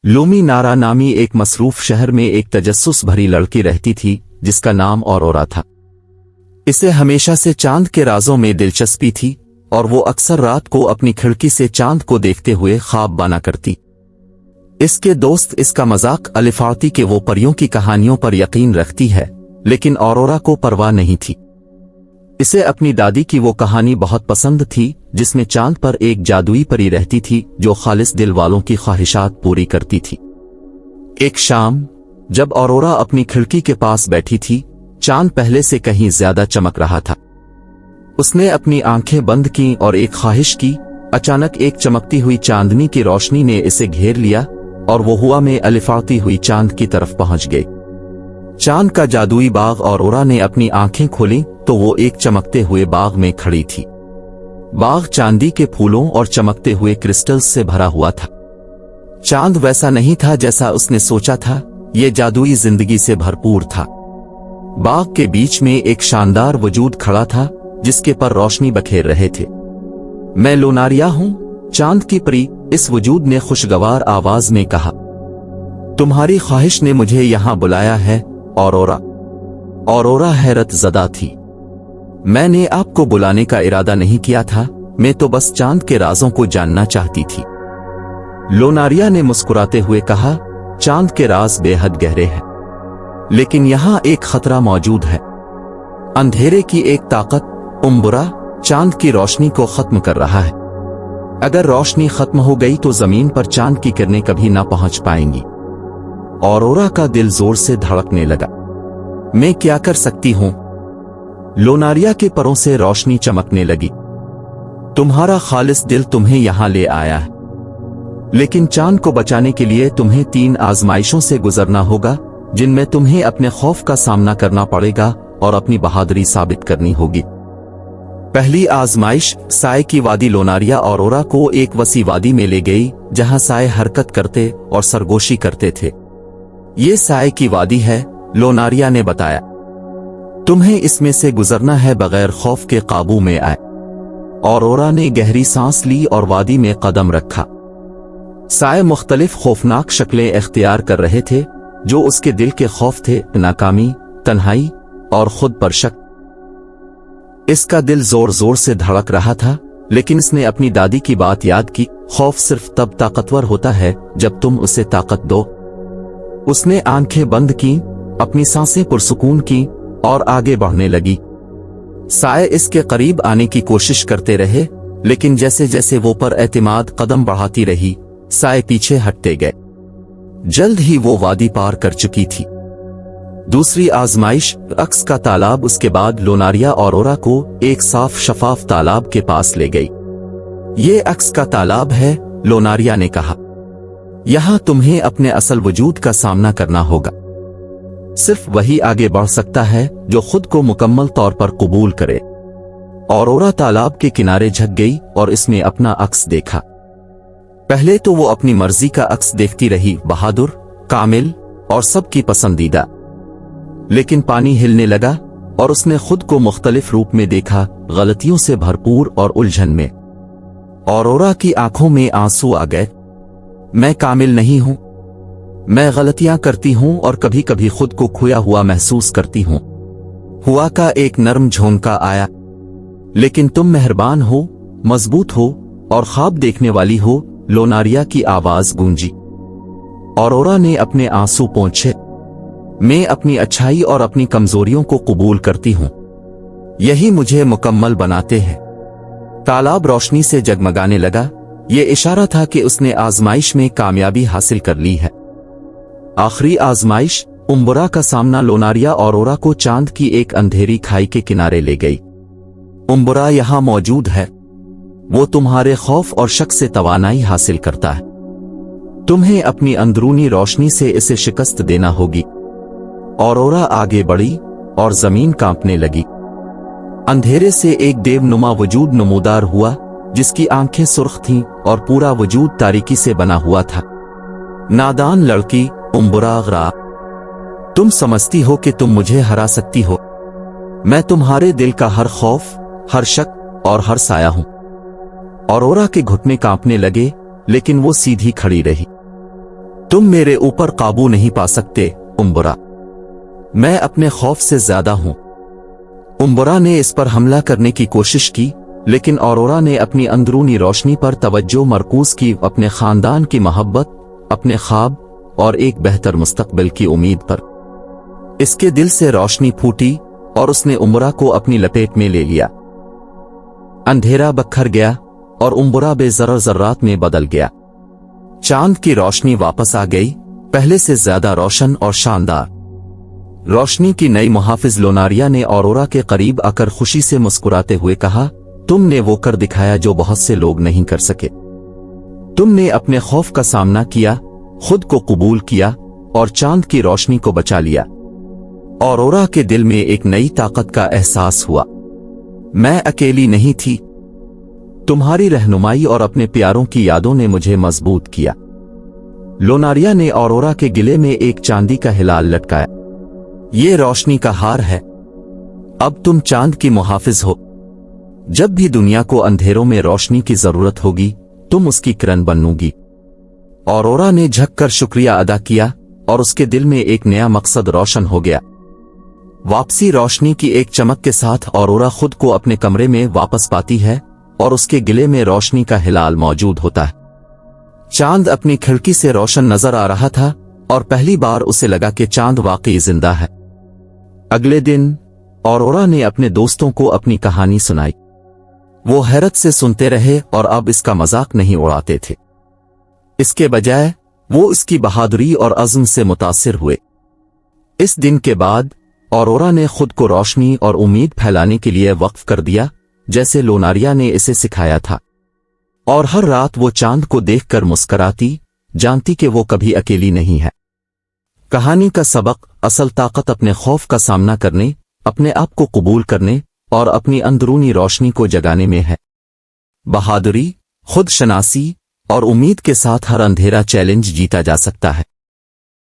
Lumi नारा नामी एक मसरूफ शहर में एक तजस्सुस भरी लड़की रहती थी जिसका नाम औरोरा था। इसे हमेशा से चांद के राजों में दिलचस्पी थी और वो अक्सर रात को अपनी खिड़की से चांद को देखते हुए ख्वाब बना करती। इसके दोस्त इसका मजाक अलिफाती कि वो परियों की कहानियों पर यकीन रखती है, लेकिन औरोरा को परवाह नहीं थी। इसे अपनी दादी की वो कहानी बहुत पसंद थी जिसमें चांद पर एक जादुई परी रहती थी जो खालिस दिल वालों की ख्वाहिशात पूरी करती थी। एक शाम जब औरोरा अपनी खिड़की के पास बैठी थी, चांद पहले से कहीं ज्यादा चमक रहा था। उसने अपनी आंखें बंद की और एक ख्वाहिश की। अचानक एक चमकती हुई चांदनी की रोशनी ने इसे घेर लिया और वो हवा में अलिफाती हुई चांद की तरफ पहुंच गई। चांद का जादुई बाग। औरोरा ने अपनी आंखें खोली तो वो एक चमकते हुए बाग में खड़ी थी। बाग चांदी के फूलों और चमकते हुए क्रिस्टल्स से भरा हुआ था। चांद वैसा नहीं था जैसा उसने सोचा था, ये जादुई जिंदगी से भरपूर था। बाग के बीच में एक शानदार वजूद खड़ा था जिसके पर रोशनी बखेर रहे थे। मैं लोनारिया हूं, चांद की परी, इस वजूद ने खुशगवार आवाज में कहा। तुम्हारी ख्वाहिश ने मुझे यहां बुलाया है, औरोरा। औरोरा हैरत ज़दा थी। मैंने आपको बुलाने का इरादा नहीं किया था, मैं तो बस चांद के राजों को जानना चाहती थी। लोनारिया ने मुस्कुराते हुए कहा, चांद के राज बेहद गहरे हैं, लेकिन यहां एक खतरा मौजूद है। अंधेरे की एक ताकत, उम्बुरा, चांद की रोशनी को खत्म कर रहा है। अगर रोशनी खत्म हो गई तो जमीन पर चांद की किरणें कभी ना पहुंच पाएंगी। औरोरा का दिल जोर से धड़कने लगा। मैं क्या कर सकती हूं? लोनारिया के परों से रोशनी चमकने लगी। तुम्हारा खालिस दिल तुम्हें यहां ले आया है, लेकिन चांद को बचाने के लिए तुम्हें 3 आजमाइशों से गुजरना होगा जिनमें तुम्हें अपने खौफ का सामना करना पड़ेगा और अपनी बहादुरी साबित करनी होगी। पहली आजमाइश, साए की वादी। लोनारिया औरोरा को एक वसी वादी में ले गई जहां साए हरकत करते और सरगोशी करते थे। ये साए की वादी है, लोनारिया ने बताया। तुम्हें इसमें से गुजरना है बगैर खौफ के काबू में आए। औरोरा ने गहरी सांस ली और वादी में कदम रखा। साए मुख्तलिफ खौफनाक शक्लें इख्तियार कर रहे थे जो उसके दिल के खौफ थे, नाकामी, तन्हाई और खुद पर शक। इसका दिल जोर जोर से धड़क रहा था, लेकिन इसने अपनी दादी की बात याद की, खौफ सिर्फ तब ताकतवर होता है जब तुम उसे ताकत दो। उसने आंखें बंद की, अपनी सांसें पुरसुकून की और आगे बढ़ने लगी। साए इसके करीब आने की कोशिश करते रहे, लेकिन जैसे जैसे वो पर एतमाद कदम बढ़ाती रही, साए पीछे हटते गए। जल्द ही वो वादी पार कर चुकी थी। दूसरी आजमाइश, अक्स का तालाब। उसके बाद लोनारिया औरोरा को एक साफ शफाफ तालाब के पास ले गई। ये अक्स का तालाब है, लोनारिया ने कहा। यहां तुम्हें अपने असल वजूद का सामना करना होगा। सिर्फ वही आगे बढ़ सकता है जो खुद को मुकम्मल तौर पर कबूल करे। औरोरा तालाब के किनारे झुक गई और इसमें अपना अक्स देखा। पहले तो वो अपनी मर्जी का अक्स देखती रही, बहादुर, कामिल और सबकी पसंदीदा। लेकिन पानी हिलने लगा और उसने खुद को मुख्तलिफ रूप में देखा, गलतियों से भरपूर और उलझन में। औरोरा की आंखों में आंसू आ गए। मैं कामिल नहीं हूं, मैं गलतियां करती हूं और कभी कभी खुद को खोया हुआ महसूस करती हूं। हुआ का एक नरम झोंका आया, लेकिन तुम मेहरबान हो, मजबूत हो और ख्वाब देखने वाली हो, लोनारिया की आवाज गूंजी। औरोरा ने अपने आंसू पोंछे। मैं अपनी अच्छाई और अपनी कमजोरियों को कबूल करती हूं, यही मुझे मुकम्मल बनाते हैं। तालाब रोशनी से जगमगाने लगा। ये इशारा था कि उसने आजमाइश में कामयाबी हासिल कर ली है। आखिरी आजमाइश, उम्बुरा का सामना। लोनारिया औरोरा को चांद की एक अंधेरी खाई के किनारे ले गई। उम्बुरा यहां मौजूद है, वो तुम्हारे खौफ और शक से तवानाई हासिल करता है। तुम्हें अपनी अंदरूनी रोशनी से इसे शिकस्त देना होगी। औरोरा आगे बढ़ी और जमीन कांपने लगी। अंधेरे से एक देवनुमा वजूद नमूदार हुआ जिसकी आंखें सुर्ख थीं और पूरा वजूद तारीकी से बना हुआ था। नादान लड़की, उम्बुरा गरा, तुम समझती हो कि तुम मुझे हरा सकती हो। मैं तुम्हारे दिल का हर खौफ, हर शक और हर साया हूं। औरोरा के घुटने कांपने लगे, लेकिन वो सीधी खड़ी रही। तुम मेरे ऊपर काबू नहीं पा सकते उम्बरा, मैं अपने खौफ से ज्यादा हूं। उम्बरा ने इस पर हमला करने की कोशिश की, लेकिन औरोरा ने अपनी अंदरूनी रोशनी पर तवज्जो मरकूज की, अपने खानदान की मोहब्बत, अपने ख्वाब और एक बेहतर मुस्तकबिल की उम्मीद पर। इसके दिल से रोशनी फूटी और उसने उम्बरा को अपनी लपेट में ले लिया। अंधेरा बखर गया और उम्बरा बेज़र ज़र्रात में बदल गया। चांद की रोशनी वापस आ गई, पहले से ज्यादा रोशन और शानदार। रोशनी की नई मुहाफिज लोनारिया ने औरोरा के करीब आकर खुशी से मुस्कुराते हुए कहा, तुमने वो कर दिखाया जो बहुत से लोग नहीं कर सके। तुमने अपने खौफ का सामना किया, खुद को कबूल किया और चांद की रोशनी को बचा लिया। औरोरा के दिल में एक नई ताकत का एहसास हुआ। मैं अकेली नहीं थी। तुम्हारी रहनुमाई और अपने प्यारों की यादों ने मुझे मजबूत किया। लोनारिया ने औरोरा के गिले में एक चांदी का हिलाल लटकाया। ये रोशनी का हार है। अब तुम चांद की मुहाफिज हो। जब भी दुनिया को अंधेरों में रोशनी की जरूरत होगी, तुम उसकी किरण बनोगी। औरोरा ने झुककर शुक्रिया अदा किया और उसके दिल में एक नया मकसद रोशन हो गया। वापसी रोशनी की एक चमक के साथ औरोरा खुद को अपने कमरे में वापस पाती है और उसके गिले में रोशनी का हिलाल मौजूद होता है। चांद अपनी खिड़की से रोशन नजर आ रहा था और पहली बार उसे लगा कि चांद वाकई जिंदा है। अगले दिन औरोरा ने अपने दोस्तों को अपनी कहानी सुनाई। वो हैरत से सुनते रहे और अब इसका मजाक नहीं उड़ाते थे। इसके बजाय वो इसकी बहादुरी और अज़्म से मुतासिर हुए। इस दिन के बाद औरोरा ने खुद को रोशनी और उम्मीद फैलाने के लिए वक्फ कर दिया, जैसे लोनारिया ने इसे सिखाया था। और हर रात वो चांद को देखकर मुस्कराती, जानती कि वो कभी अकेली नहीं है। कहानी का सबक, असल ताकत अपने खौफ का सामना करने, अपने आप को कबूल करने और अपनी अंदरूनी रोशनी को जगाने में है। बहादुरी, खुद शनासी और उम्मीद के साथ हर अंधेरा चैलेंज जीता जा सकता है।